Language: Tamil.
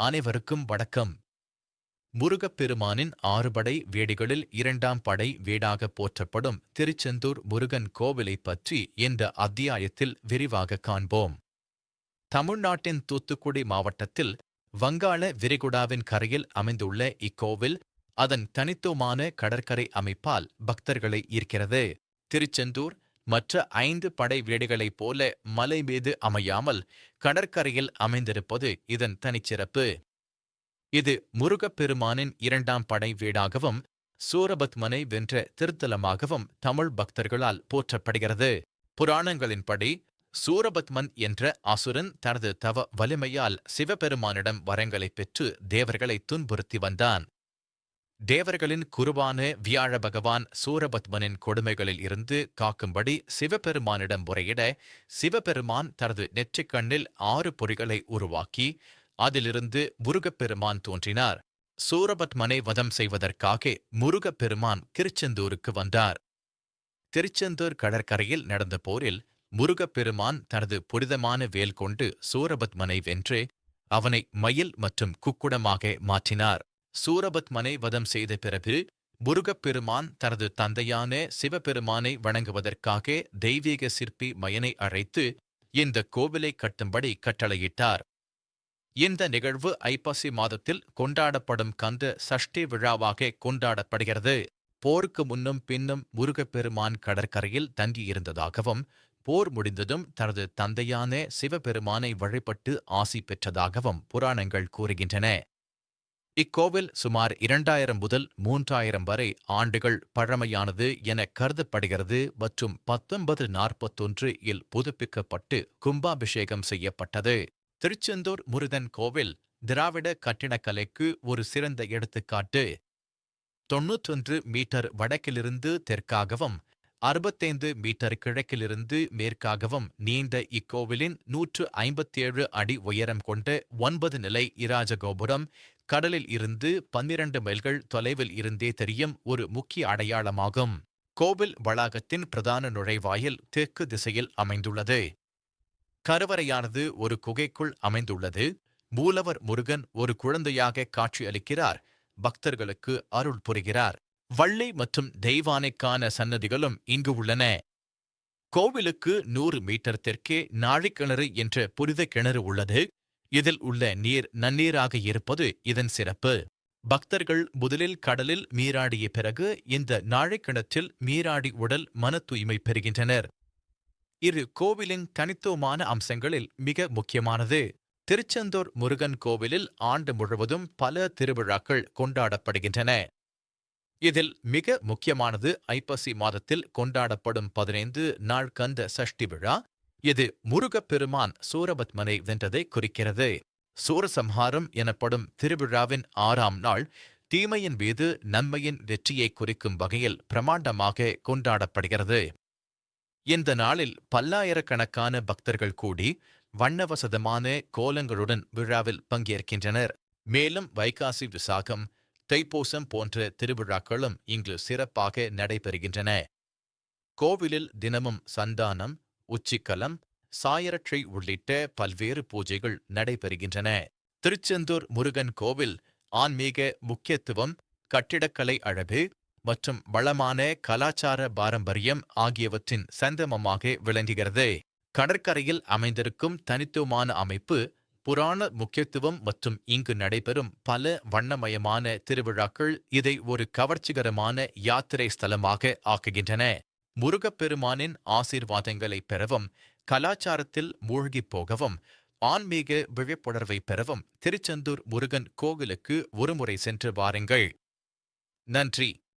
அனைவருக்கும் வணக்கம். முருகப்பெருமானின் 6 படை வீடுகளில் 2ஆம் படை வீடாக போற்றப்படும் திருச்செந்தூர் முருகன் கோவிலைப் பற்றி இந்த அத்தியாயத்தில் விரிவாக காண்போம். தமிழ்நாட்டின் தூத்துக்குடி மாவட்டத்தில் வங்காள விரிகுடாவின் கரையில் அமைந்துள்ள இக்கோவில் அதன் தனித்துவமான கடற்கரை அமைப்பால் பக்தர்களை ஈர்க்கிறது. திருச்செந்தூர் மற்ற 5 படை வீடுகளைப் போல மலை மீது அமையாமல் கடற்கரையில் அமைந்திருப்பது இதன் தனிச்சிறப்பு. இது முருகப்பெருமானின் 2ஆம் படை வீடாகவும் சூரபத்மனை வென்ற திருத்தலமாகவும் தமிழ் பக்தர்களால் போற்றப்படுகிறது. புராணங்களின்படி சூரபத்மன் என்ற அசுரன் தனது தவ வலிமையால் சிவபெருமானிடம் வரங்களைப் பெற்று தேவர்களை துன்புறுத்தி வந்தான். தேவர்களின் குருவான வியாழ பகவான் சூரபத்மனின் கொடுமைகளில் இருந்து காக்கும்படி சிவபெருமானிடம் முறையிட சிவபெருமான் தனது நெற்றிக்கண்ணில் 6 பொறிகளை உருவாக்கி அதிலிருந்து முருகப்பெருமான் தோன்றினார். சூரபத்மனை வதம் செய்வதற்காக முருகப்பெருமான் திருச்செந்தூருக்கு வந்தார். திருச்செந்தூர் கடற்கரையில் நடந்த போரில் முருகப்பெருமான் தனது புனிதமான வேல் கொண்டு சூரபத்மனை வென்று அவனை மயில் மற்றும் குக்குடமாக மாற்றினார். சூரபத்மனை வதம் செய்த பிறகு முருகப்பெருமான் தனது தந்தையான சிவபெருமானை வணங்குவதற்காக தெய்வீக சிற்பி மயனை அழைத்து இந்த கோவிலை கட்டும்படி கட்டளையிட்டார். இந்த நிகழ்வு ஐப்பசி மாதத்தில் கொண்டாடப்படும் கந்த சஷ்டி விழாவாக கொண்டாடப்படுகிறது. போருக்கு முன்னும் பின்னும் முருகப்பெருமான் கடற்கரையில் தங்கியிருந்ததாகவும் போர் முடிந்ததும் தனது தந்தையான சிவபெருமானை வழிபட்டு ஆசி பெற்றதாகவும் புராணங்கள் கூறுகின்றன. இக்கோவில் சுமார் 2000 முதல் 3000 வரை ஆண்டுகள் பழமையானது என கருதப்படுகிறது மற்றும் 1941 இல் புதுப்பிக்கப்பட்டு கும்பாபிஷேகம் செய்யப்பட்டது. திருச்செந்தூர் முருகன் கோவில் திராவிட கட்டிடக்கலைக்கு ஒரு சிறந்த எடுத்துக்காட்டு. 91 மீட்டர் வடக்கிலிருந்து தெற்காகவும் 65 மீட்டர் கிழக்கிலிருந்து மேற்காகவும் நீண்ட இக்கோவிலின் 157 அடி உயரம் கொண்ட 9 நிலை இராஜகோபுரம் கடலில் இருந்து 12 மைல்கள் தொலைவில் இருந்தே தெரியும் ஒரு முக்கிய அடையாளமாகும். கோவில் வளாகத்தின் பிரதான நுழைவாயில் தெற்கு திசையில் அமைந்துள்ளது. கருவறையானது ஒரு குகைக்குள் அமைந்துள்ளது. மூலவர் முருகன் ஒரு குழந்தையாக காட்சியளிக்கிறார். பக்தர்களுக்கு அருள் புரிகிறார். வள்ளி மற்றும் தெய்வானைக்கான சன்னதிகளும் இங்கு உள்ளன. கோவிலுக்கு 100 மீட்டர் தெற்கே நாழிக்கிணறு என்ற புனித கிணறு உள்ளது. இதில் உள்ள நீர் நன்னீராக இருப்பது இதன் சிறப்பு. பக்தர்கள் முதலில் கடலில் நீராடிய பிறகு இந்த நாழிக்கிணற்றில் நீராடி உடல் மன தூய்மை பெறுகின்றனர். இது கோவிலின் தனித்துவமான அம்சங்களில் மிக முக்கியமானது. திருச்செந்தூர் முருகன் கோவிலில் ஆண்டு முழுவதும் பல திருவிழாக்கள் கொண்டாடப்படுகின்றன. இதில் மிக முக்கியமானது ஐப்பசி மாதத்தில் கொண்டாடப்படும் 15 நாள் கந்த சஷ்டி விழா. இது முருகப்பெருமான் சூரபத்மனை வென்றதை குறிக்கிறது. சூரசம்ஹாரம் எனப்படும் திருவிழாவின் 6ஆம் நாள் தீமையின் மீது நன்மையின் வெற்றியை குறிக்கும் வகையில் பிரமாண்டமாக கொண்டாடப்படுகிறது. இந்த நாளில் பல்லாயிரக்கணக்கான பக்தர்கள் கூடி வண்ணவசதமான கோலங்களுடன் விழாவில் பங்கேற்கின்றனர். மேலும் வைகாசி விசாகம், தைப்பூசம் போன்ற திருவிழாக்களும் இங்கு சிறப்பாக நடைபெறுகின்றன. கோவிலில் தினமும் சந்தானம், உச்சிக்கலம், சாயரட்சை உள்ளிட்ட பல்வேறு பூஜைகள் நடைபெறுகின்றன. திருச்செந்தூர் முருகன் கோவில் ஆன்மீக முக்கியத்துவம், கட்டிடக்கலை அழகு மற்றும் வளமான கலாச்சார பாரம்பரியம் ஆகியவற்றின் சங்கமமாக விளங்குகிறது. கடற்கரையில் அமைந்திருக்கும் தனித்துவமான அமைப்பு, புராண முக்கியத்துவம் மற்றும் இங்கு நடைபெறும் பல வண்ணமயமான திருவிழாக்கள் இதை ஒரு கவர்ச்சிகரமான யாத்திரை ஸ்தலமாக ஆக்குகின்றன. முருகப்பெருமானின் ஆசீர்வாதங்களை பெறவும், கலாச்சாரத்தில் மூழ்கிப் போகவும், ஆன்மீக விழிப்புணர்வை பெறவும் திருச்செந்தூர் முருகன் கோவிலுக்கு ஒருமுறை சென்று வாருங்கள். நன்றி.